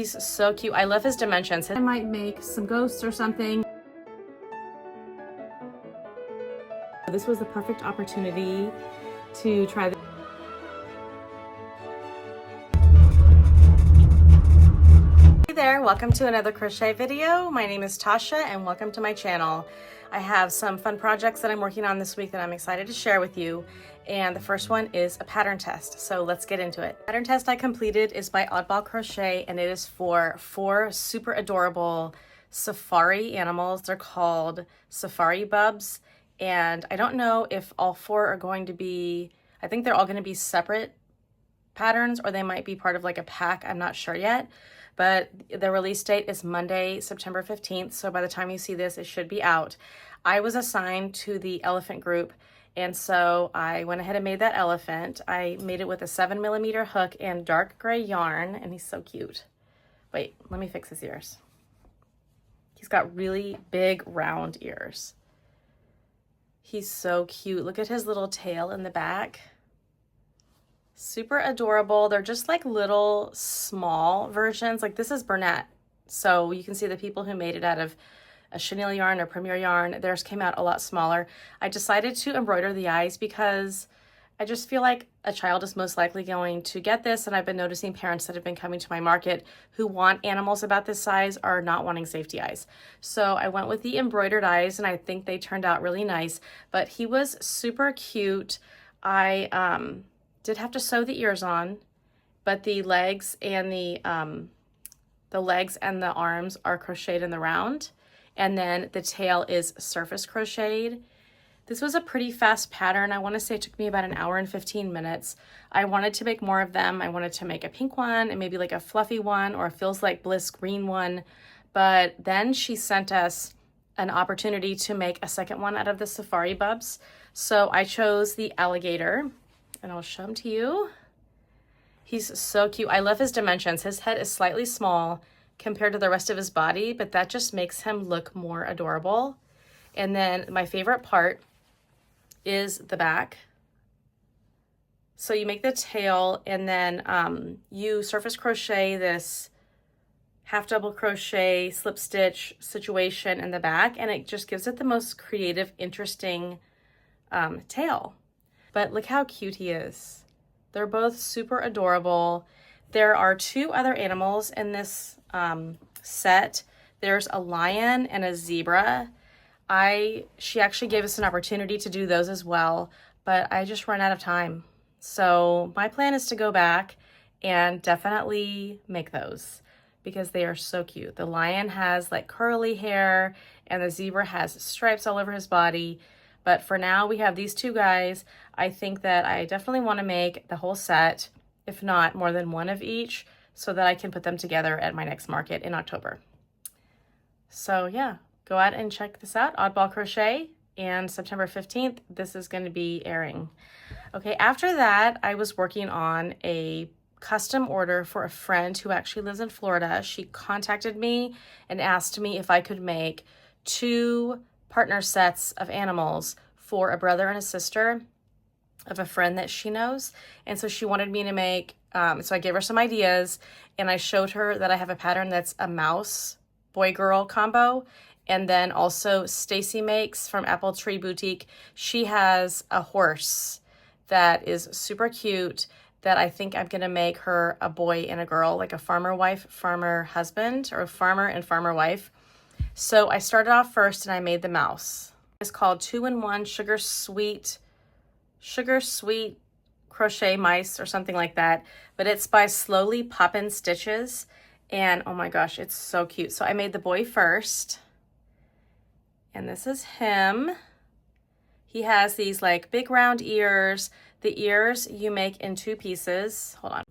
He's so cute. I love his dimensions. I might make some ghosts or something. This was the perfect opportunity to try this. Hey there, welcome to another crochet video. My name is Tasha and welcome to my channel. I have some fun projects that I'm working on this week that I'm excited to share with you. And the first one is a pattern test. So let's get into it. The pattern test I completed is by Oddball Crochet and it is for 4 super adorable safari animals. They're called safari bubs. And I don't know if all 4 are going to be, I think they're all going to be separate patterns or they might be part of like a pack. I'm not sure yet. But the release date is Monday, September 15th. So by the time you see this, it should be out. I was assigned to the elephant group. And so I went ahead and made that elephant. I made it with a 7mm hook and dark gray yarn. And he's so cute. Wait, let me fix his ears. He's got really big round ears. He's so cute. Look at his little tail in the back. Super adorable. They're just like little small versions. Like this is Bernat. So you can see the people who made it out of a chenille yarn or premier yarn, theirs came out a lot smaller. I decided to embroider the eyes because I just feel like a child is most likely going to get this. And I've been noticing parents that have been coming to my market who want animals about this size are not wanting safety eyes. So I went with the embroidered eyes and I think they turned out really nice, but he was super cute. I did have to sew the ears on, but the legs and the arms are crocheted in the round. And then the tail is surface crocheted. This was a pretty fast pattern. I want to say it took me about 1 hour and 15 minutes. I wanted to make more of them. I wanted to make a pink one and maybe like a fluffy one or a Feels Like Bliss green one. But then she sent us an opportunity to make a second one out of the safari bubs. So I chose the alligator and I'll show him to you. He's so cute. I love his dimensions. His head is slightly small compared to the rest of his body, but that just makes him look more adorable. And then my favorite part is the back. So you make the tail and then you surface crochet this half double crochet slip stitch situation in the back, and it just gives it the most creative, interesting tail. But look how cute he is. They're both super adorable. There are 2 other animals in this set. There's a lion and a zebra. She actually gave us an opportunity to do those as well, but I just ran out of time. So my plan is to go back and definitely make those because they are so cute. The lion has like curly hair and the zebra has stripes all over his body. But for now, we have these 2 guys. I think that I definitely want to make the whole set, if not more than one of each, so that I can put them together at my next market in October. So yeah, go out and check this out, Oddball Crochet, and September 15th, this is going to be airing. Okay, after that, I was working on a custom order for a friend who actually lives in Florida. She contacted me and asked me if I could make 2 partner sets of animals for a brother and a sister of a friend that she knows. And so she wanted me to make, so I gave her some ideas and I showed her that I have a pattern that's a mouse boy-girl combo. And then also Stacy makes from Apple Tree Boutique. She has a horse that is super cute that I think I'm gonna make her a boy and a girl, like a farmer wife, farmer husband, or a farmer and farmer wife. So I started off first and I made the mouse. It's called 2-in-1 Sugar Sweet Crochet Mice or something like that. But it's by Slowly Poppin' Stitches. And oh my gosh, it's so cute. So I made the boy first. And this is him. He has these like big round ears. The ears you make in 2 pieces. Hold on.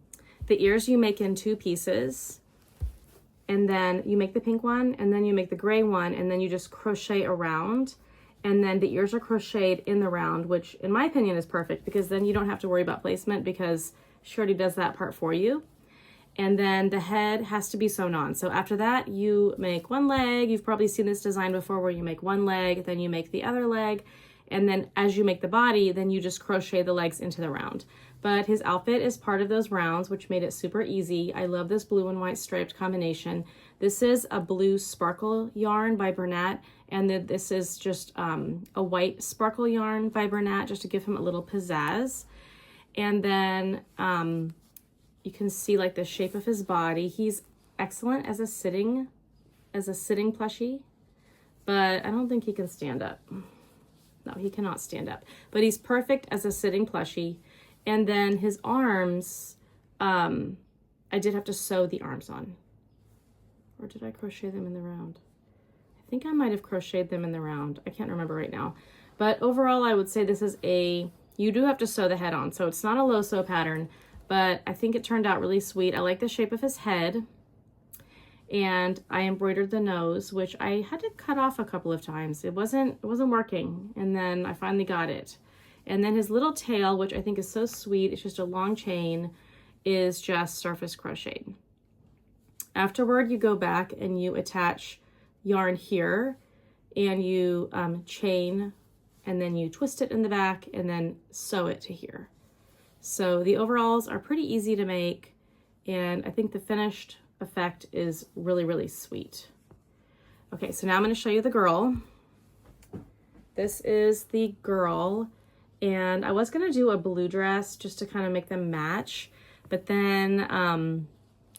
The ears you make in 2 pieces. And then you make the pink one, and then you make the gray one, and then you just crochet around. And then the ears are crocheted in the round, which in my opinion is perfect because then you don't have to worry about placement because she already does that part for you. And then the head has to be sewn on. So after that, you make one leg. You've probably seen this design before where you make one leg, then you make the other leg, And then as you make the body, then you just crochet the legs into the round. But his outfit is part of those rounds, which made it super easy. I love this blue and white striped combination. This is a blue sparkle yarn by Vermont, and then this is just a white sparkle yarn by Vermont, just to give him a little pizzazz. And then you can see like the shape of his body. He's excellent as a sitting plushie, but I don't think he can stand up. No, he cannot stand up, but he's perfect as a sitting plushie. And then his arms, I did have to sew the arms on. Or did I crochet them in the round? I think I might have crocheted them in the round. I can't remember right now. But overall, I would say this is you do have to sew the head on. So it's not a low sew pattern, but I think it turned out really sweet. I like the shape of his head. And I embroidered the nose, which I had to cut off a couple of times. It wasn't working. And then I finally got it. And then his little tail, which I think is so sweet, it's just a long chain, is just surface crocheted. Afterward, you go back and you attach yarn here, and you chain, and then you twist it in the back and then sew it to here. So the overalls are pretty easy to make, and I think the finished effect is really, really sweet. Okay, so now I'm going to show you the girl. This is the girl. And I was gonna do a blue dress just to kind of make them match, but then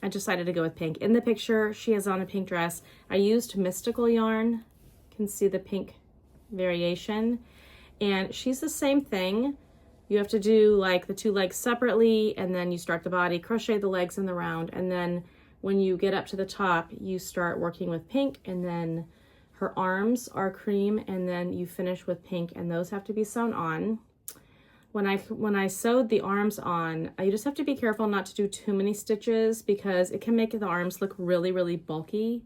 I decided to go with pink. In the picture, she has on a pink dress. I used mystical yarn. You can see the pink variation. And she's the same thing. You have to do like the two legs separately, and then you start the body, crochet the legs in the round, and then when you get up to the top, you start working with pink, and then her arms are cream, and then you finish with pink, and those have to be sewn on. When I sewed the arms on, you just have to be careful not to do too many stitches because it can make the arms look really, really bulky,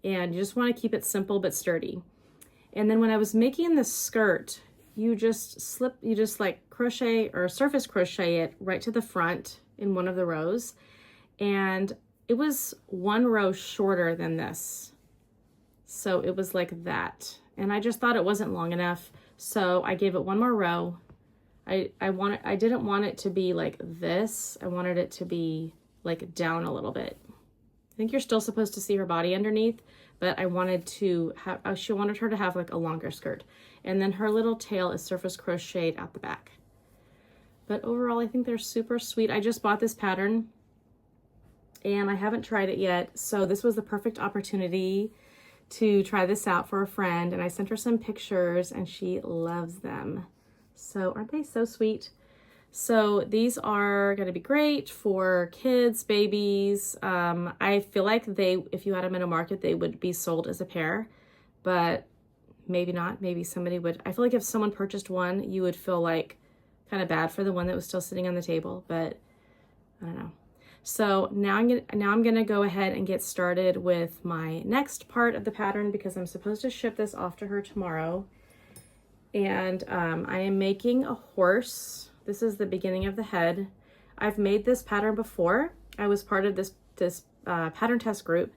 and you just want to keep it simple but sturdy. And then when I was making the skirt, you just like crochet or surface crochet it right to the front in one of the rows, and it was one row shorter than this. So it was like that. And I just thought it wasn't long enough, so I gave it one more row. I didn't want it to be like this. I wanted it to be like down a little bit. I think you're still supposed to see her body underneath, but I wanted to have, she wanted her to have like a longer skirt. And then her little tail is surface crocheted out the back. But overall, I think they're super sweet. I just bought this pattern and I haven't tried it yet. So this was the perfect opportunity to try this out for a friend. And I sent her some pictures and she loves them. So aren't they so sweet? So these are going to be great for kids, babies. I feel like if you had them in a market, they would be sold as a pair, but maybe not. Maybe somebody would. I feel like if someone purchased one, you would feel like kind of bad for the one that was still sitting on the table, but I don't know. So now I'm gonna go ahead and get started with my next part of the pattern because I'm supposed to ship this off to her tomorrow. And I am making a horse. This is the beginning of the head. I've made this pattern before. I was part of this pattern test group,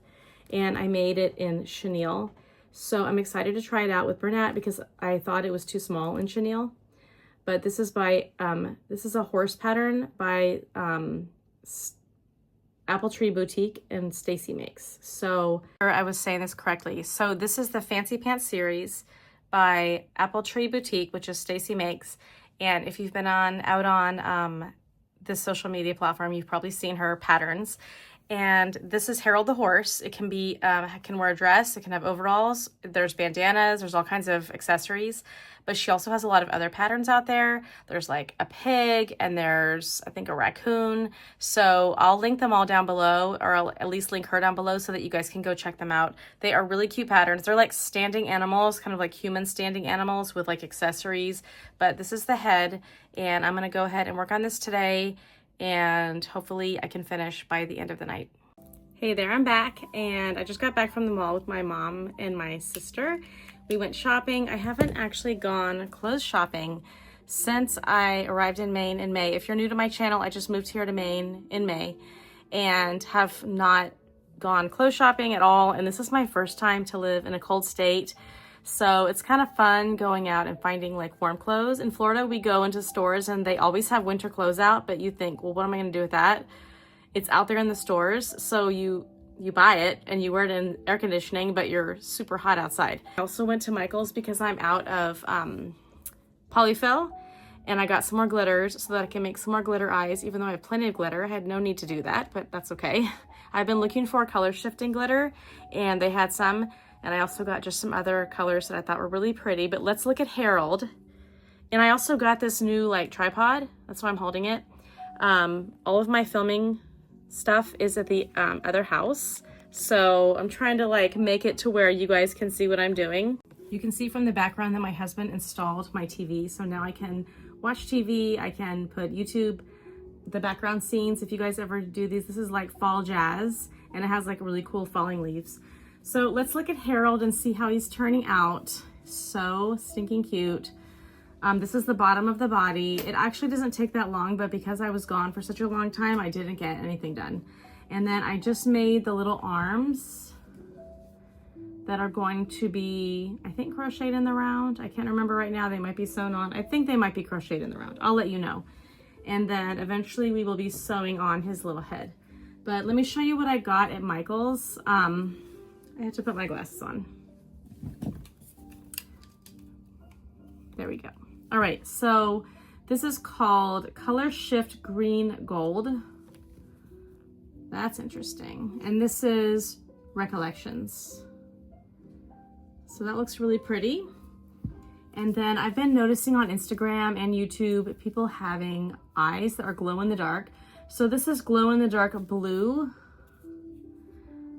and I made it in chenille. So I'm excited to try it out with Bernat because I thought it was too small in chenille. But this is this is a horse pattern by Apple Tree Boutique, and Stacy makes. So I was saying this correctly. So this is the Fancy Pants series by Apple Tree Boutique, which is Stacy makes. And if you've been out on this social media platform, you've probably seen her patterns. And this is Harold the horse. It can be, can wear a dress, it can have overalls, there's bandanas, there's all kinds of accessories, but she also has a lot of other patterns out there. There's like a pig, and there's, I think, a raccoon. So I'll link them all down below, or I'll at least link her down below so that you guys can go check them out. They are really cute patterns. They're like standing animals, kind of like human standing animals with like accessories, but this is the head, and I'm gonna go ahead and work on this today, and hopefully I can finish by the end of the night. Hey there, I'm back, and I just got back from the mall with my mom and my sister. We went shopping. I haven't actually gone clothes shopping since I arrived in Maine in May. If you're new to my channel, I just moved here to Maine in May and have not gone clothes shopping at all, and this is my first time to live in a cold state. So it's kind of fun going out and finding like warm clothes. In Florida, we go into stores and they always have winter clothes out, but you think, well, what am I going to do with that? It's out there in the stores. So you buy it and you wear it in air conditioning, but you're super hot outside. I also went to Michael's because I'm out of polyfill, and I got some more glitters so that I can make some more glitter eyes. Even though I have plenty of glitter, I had no need to do that, but that's okay. I've been looking for color shifting glitter and they had some, and I also got just some other colors that I thought were really pretty. But let's look at Harold. And I also got this new like tripod. That's why I'm holding it. All of my filming stuff is at the other house. So I'm trying to like make it to where you guys can see what I'm doing. You can see from the background that my husband installed my TV. So now I can watch TV. I can put YouTube, the background scenes. If you guys ever do these, this is like fall jazz and it has like really cool falling leaves. So let's look at Harold and see how he's turning out. So stinking cute. This is the bottom of the body. It actually doesn't take that long, but because I was gone for such a long time, I didn't get anything done. And then I just made the little arms that are going to be, I think, crocheted in the round. I can't remember right now. They might be sewn on. I think they might be crocheted in the round. I'll let you know. And then eventually we will be sewing on his little head. But let me show you what I got at Michael's. I have to put my glasses on. There we go. All right, so this is called Color Shift Green Gold. That's interesting. And this is Recollections. So that looks really pretty. And then I've been noticing on Instagram and YouTube, people having eyes that are glow in the dark. So this is glow in the dark blue.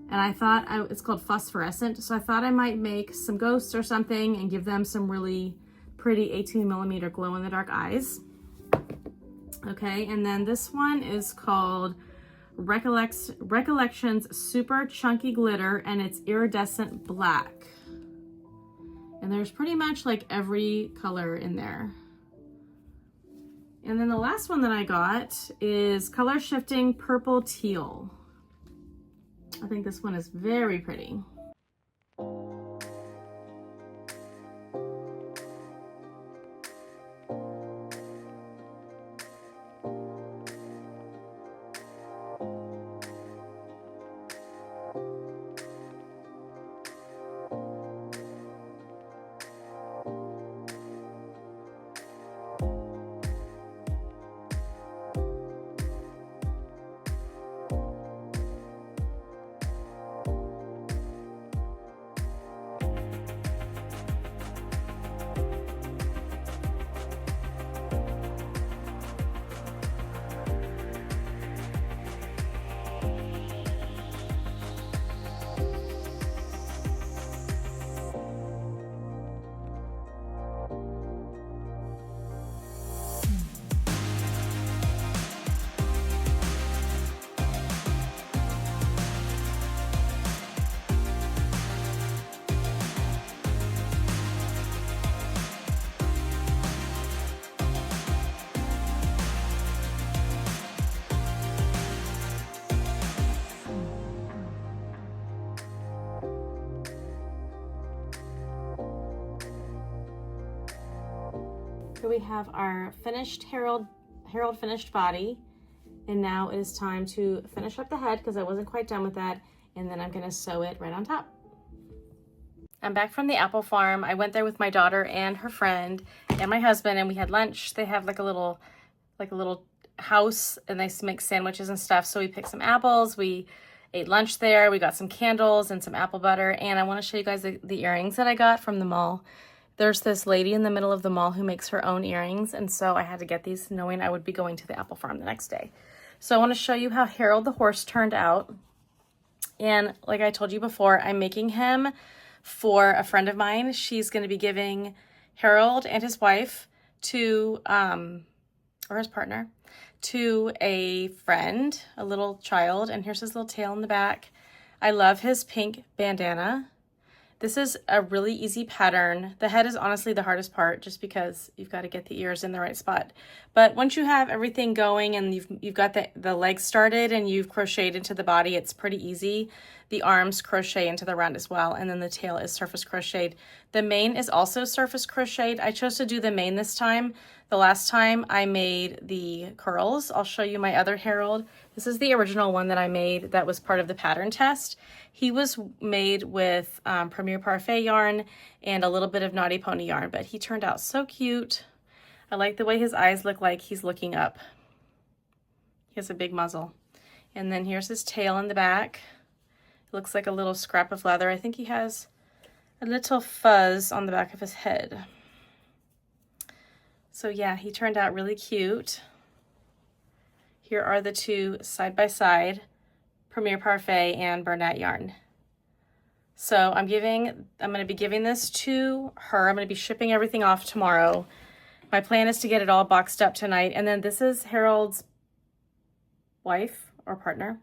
And I thought, it's called phosphorescent. So I thought I might make some ghosts or something and give them some really pretty 18mm glow in the dark eyes. Okay, and then this one is called Recollections Super Chunky Glitter, and it's iridescent black. And there's pretty much like every color in there. And then the last one that I got is Color Shifting Purple Teal. I think this one is very pretty. Here we have our finished Harold finished body, and now it is time to finish up the head because I wasn't quite done with that, and then I'm going to sew it right on top. I'm back from the apple farm. I went there with my daughter and her friend and my husband, and we had lunch. They have like a little house, and they make sandwiches and stuff. So we picked some apples. We ate lunch there. We got some candles and some apple butter, and I want to show you guys the earrings that I got from the mall. There's this lady in the middle of the mall who makes her own earrings, and so I had to get these knowing I would be going to the apple farm the next day. So I want to show you how Harold the horse turned out. And like I told you before, I'm making him for a friend of mine. She's going to be giving Harold and his wife to, or his partner, to a friend, a little child. And here's his little tail in the back. I love his pink bandana. This is a really easy pattern. The head is honestly the hardest part just because you've got to get the ears in the right spot. But once you have everything going and you've got the legs started and you've crocheted into the body, it's pretty easy. the arms crochet into the round as well, and then the tail is surface crocheted. The mane is also surface crocheted. I chose to do the mane this time. The last time I made the curls. I'll show you my other Herald. This is the original one that I made that was part of the pattern test. He was made with Premier Parfait yarn and a little bit of Naughty Pony yarn, but he turned out so cute. I like the way his eyes look like he's looking up. He has a big muzzle. And then here's his tail in the back. It looks like a little scrap of leather. I think he has a little fuzz on the back of his head. So yeah, he turned out really cute. Here are the two side by side, Premier Parfait and Bernat yarn. So I'm going to be giving this to her. I'm going to be shipping everything off tomorrow. My plan is to get it all boxed up tonight. And then this is Harold's wife or partner,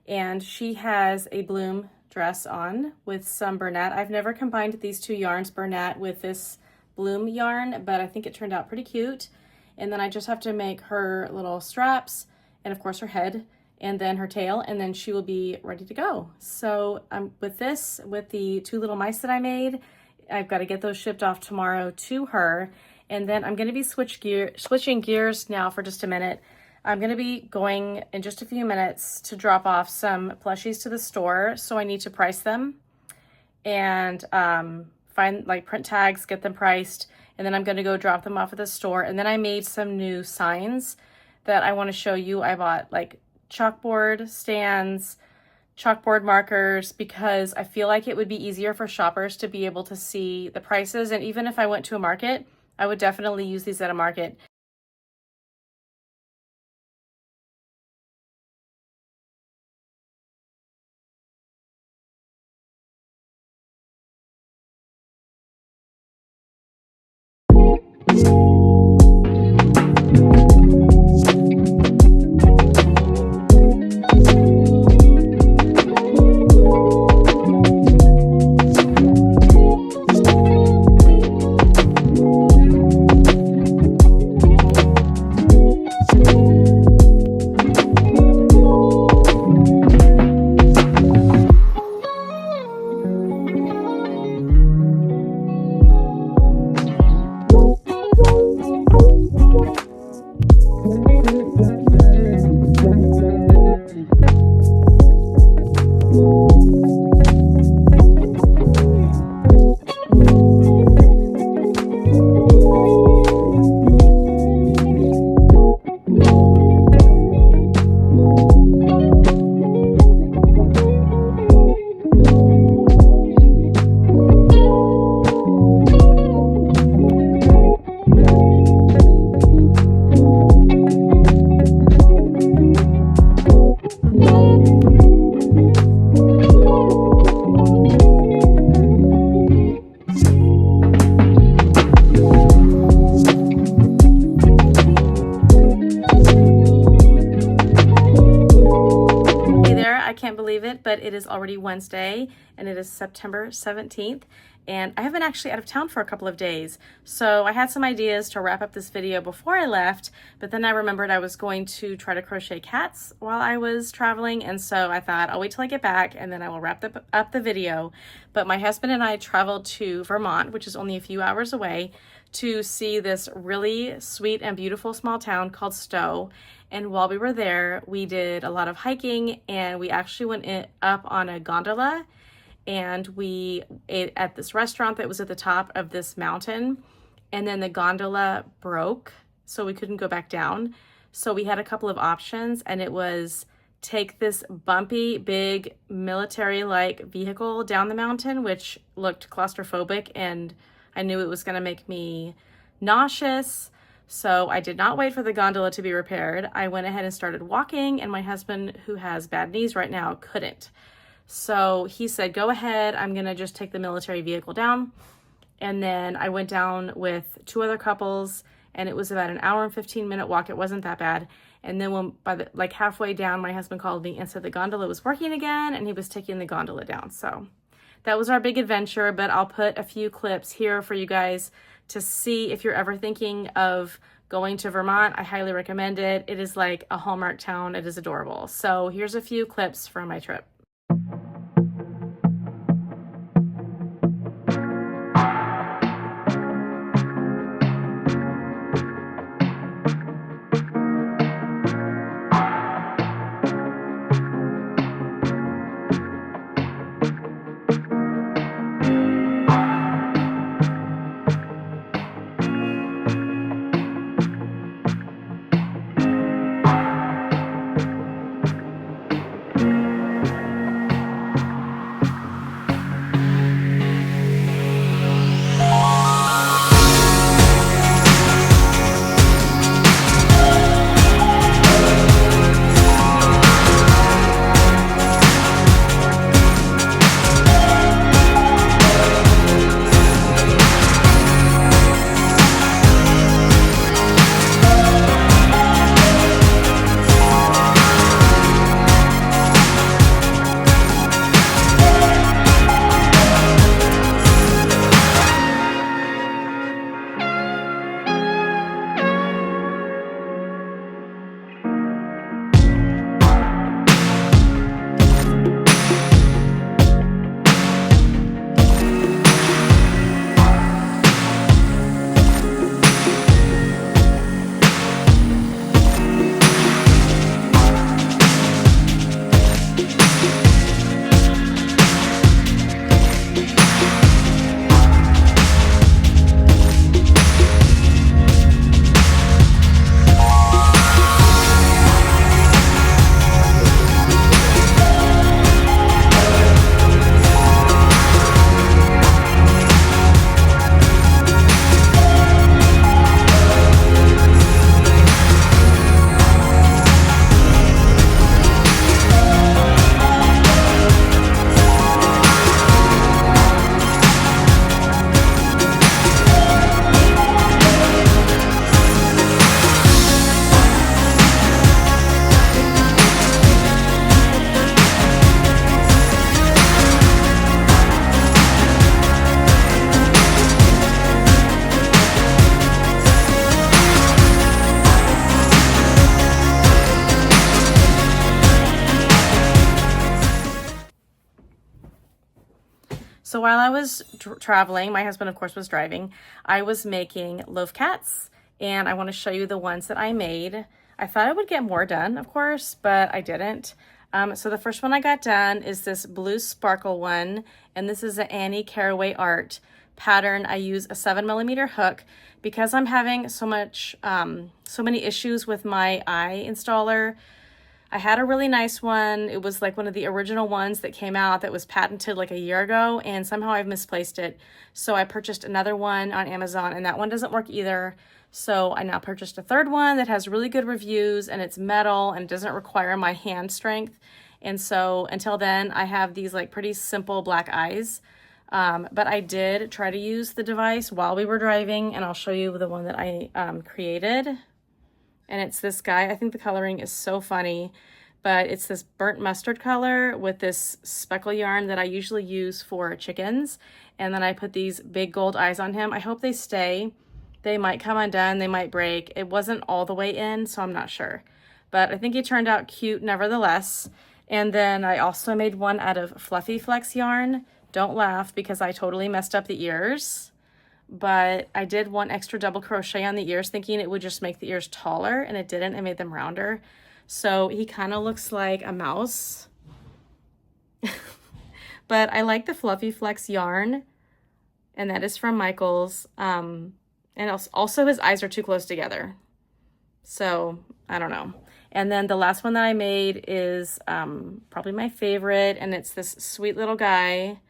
and she has a bloom dress on with some Bernat. I've never combined these two yarns, Bernat with this bloom yarn, but I think it turned out pretty cute. And then I just have to make her little straps and of course her head and then her tail, and then she will be ready to go. So with the two little mice that I made, I've got to get those shipped off tomorrow to her. And then I'm going to be switching gears now for just a minute. I'm going to be going in just a few minutes to drop off some plushies to the store. So I need to price them and find like print tags, get them priced. And then I'm going to go drop them off at the store. And then I made some new signs that I want to show you. I bought like chalkboard stands, chalkboard markers, because I feel like it would be easier for shoppers to be able to see the prices. And even if I went to a market, I would definitely use these at a market. But it is already Wednesday and it is September 17th, and I have been actually out of town for a couple of days. So I had some ideas to wrap up this video before I left, but then I remembered I was going to try to crochet cats while I was traveling, and so I thought I'll wait till I get back and then I will wrap up the video. But my husband and I traveled to Vermont, which is only a few hours away, to see this really sweet and beautiful small town called Stowe. And while we were there, we did a lot of hiking, and we actually went up on a gondola, and we ate at this restaurant that was at the top of this mountain, and then the gondola broke, so we couldn't go back down. So we had a couple of options, and it was take this bumpy, big, military-like vehicle down the mountain, which looked claustrophobic, and I knew it was going to make me nauseous. So I did not wait for the gondola to be repaired. I went ahead and started walking, and my husband, who has bad knees right now, couldn't. So he said, go ahead, I'm gonna just take the military vehicle down. And then I went down with two other couples, and it was about an hour and 15-minute walk. It wasn't that bad. And then when like halfway down, my husband called me and said the gondola was working again, and he was taking the gondola down. So that was our big adventure, but I'll put a few clips here for you guys to see if you're ever thinking of going to Vermont. I highly recommend it. It is like a Hallmark town. It is adorable. So here's a few clips from my trip. So while I was traveling, my husband, of course, was driving, I was making loaf cats, and I want to show you the ones that I made. I thought I would get more done, of course, but I didn't. So the first one I got done is this blue sparkle one, and this is an Annie Caraway Art pattern. I use a 7mm hook because I'm having so many issues with my eye installer. I had a really nice one. It was like one of the original ones that came out that was patented like a year ago, and somehow I've misplaced it. So I purchased another one on Amazon, and that one doesn't work either. So I now purchased a third one that has really good reviews, and it's metal and it doesn't require my hand strength. And so until then, I have these like pretty simple black eyes. But I did try to use the device while we were driving, and I'll show you the one that I created. And it's this guy. I think the coloring is so funny, but it's this burnt mustard color with this speckle yarn that I usually use for chickens. And then I put these big gold eyes on him. I hope they stay. They might come undone, they might break. It wasn't all the way in, so I'm not sure. But I think it turned out cute nevertheless. And then I also made one out of Fluffy Flex yarn. Don't laugh because I totally messed up the ears. But I did one extra double crochet on the ears thinking it would just make the ears taller, and it didn't. It made them rounder. So he kind of looks like a mouse. But I like the Fluffy Flex yarn, and that is from Michaels. And also his eyes are too close together. So I don't know. And then the last one that I made is probably my favorite, and it's this sweet little guy.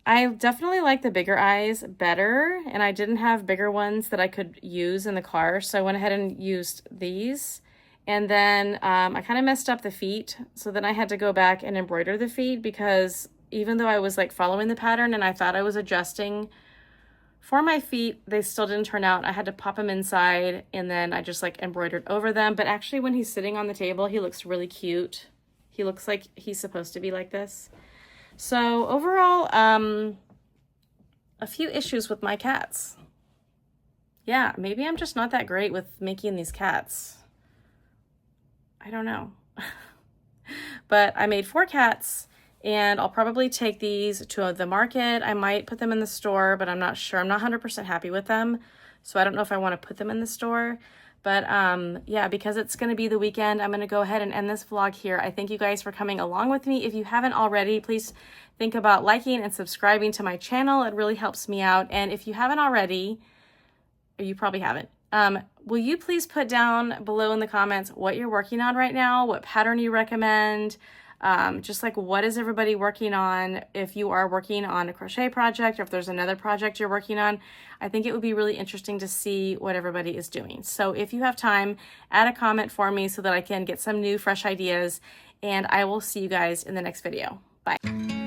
I definitely like the bigger eyes better, and I didn't have bigger ones that I could use in the car, so I went ahead and used these. And then I kind of messed up the feet, so then I had to go back and embroider the feet, because even though I was like following the pattern and I thought I was adjusting for my feet, they still didn't turn out. I had to pop them inside, and then I just like embroidered over them. But actually when he's sitting on the table, he looks really cute. He looks like he's supposed to be like this. So overall, a few issues with my cats. Yeah, maybe I'm just not that great with making these cats. I don't know. But I made 4 cats, and I'll probably take these to the market. I might put them in the store, but I'm not sure. I'm not 100% happy with them, so I don't know if I want to put them in the store. But yeah, because it's going to be the weekend, I'm going to go ahead and end this vlog here. I thank you guys for coming along with me. If you haven't already, please think about liking and subscribing to my channel. It really helps me out. And if you haven't already, or you probably haven't, will you please put down below in the comments what you're working on right now, what pattern you recommend, just like what is everybody working on. If you are working on a crochet project, or if there's another project you're working on, I think it would be really interesting to see what everybody is doing. So if you have time, add a comment for me so that I can get some new fresh ideas, and I will see you guys in the next video. Bye.